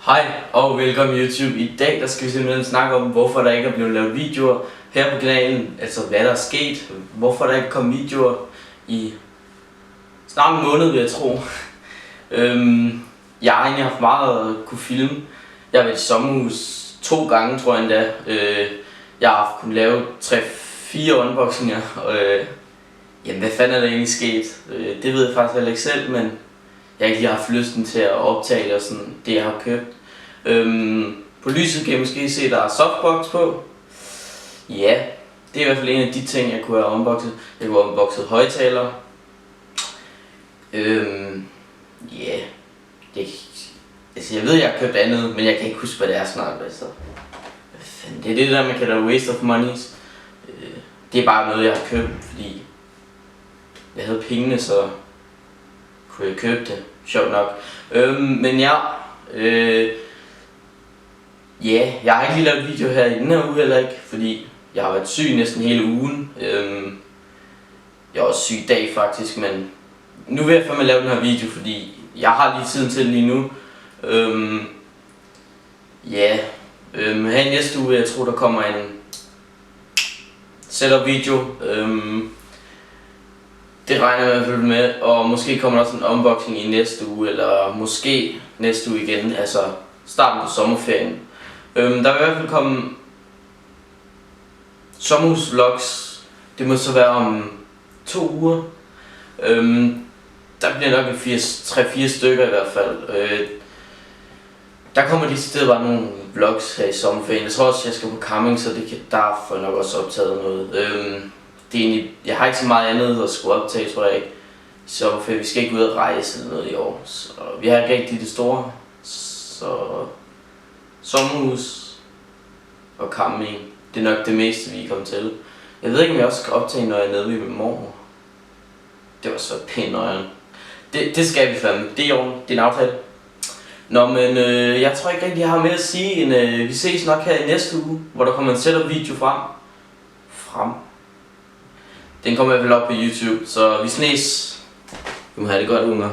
Hej og velkommen YouTube. I dag der skal vi simpelthen snakke om, hvorfor der ikke er blevet lavet videoer her på kanalen. Altså hvad der er sket, hvorfor der ikke kom videoer i snart en måned, vil jeg tro. Jeg har egentlig haft meget at kunne filme. Jeg har været i sommerhus 2 gange, tror jeg endda. Jeg har haft kunnet lave 3-4 unboxinger. Jamen hvad fanden er der egentlig sket? Det ved jeg faktisk heller ikke selv, men jeg har ikke lige haft lysten til at optage og sådan det jeg har købt. På lyset kan jeg måske se, der er softbox på. Ja, det er i hvert fald en af de ting, jeg kunne have unboxet. Jeg kunne have unboxet højtalere. Ja, jeg ved, jeg har købt andet, men jeg kan ikke huske, hvad det er snart. Altså. Det er det der, man kalder waste of monies. Det er bare noget, jeg har købt, fordi jeg havde pengene, så kunne jeg købe det. Sjovt nok. Men ja, jeg har ikke lige lavet video her i den her uge heller ikke, fordi jeg har været syg næsten hele ugen. Jeg er også syg i dag faktisk, men nu vil jeg fandme lave den her video, fordi jeg har lige tiden til lige nu. Her i næste uge, jeg tror der kommer en setup video. Det regner jeg i hvert fald med, og måske kommer der også en unboxing i næste uge, eller måske næste uge igen, altså starten på sommerferien. Der vil i hvert fald komme sommerhusvlogs. Det må så være om 2 uger. Der bliver nok 3-4 stykker i hvert fald. Der kommer de steder bare nogle vlogs her i sommerferien. Jeg tror også, jeg skal på camping, så der får jeg nok også optaget noget. Det er egentlig, jeg har ikke så meget andet at skulle optage, tror jeg ikke. Så vi skal ikke ud og rejse eller noget i år. Så vi har ikke rigtig det store. Så sommerhus og camping, det er nok det meste, vi er kommet til. Jeg ved ikke, om jeg også skal optage, når jeg er nede ved min mor. Det var så pænt nøjeren. Det skal vi fandme. Det er i orden. Det er en aftale. Nå, men jeg tror ikke rigtig, jeg har mere at sige, end vi ses nok her i næste uge, hvor der kommer en setup video frem. Den kommer i hvert fald op på YouTube, så vi ses. Vi må have det godt, unger.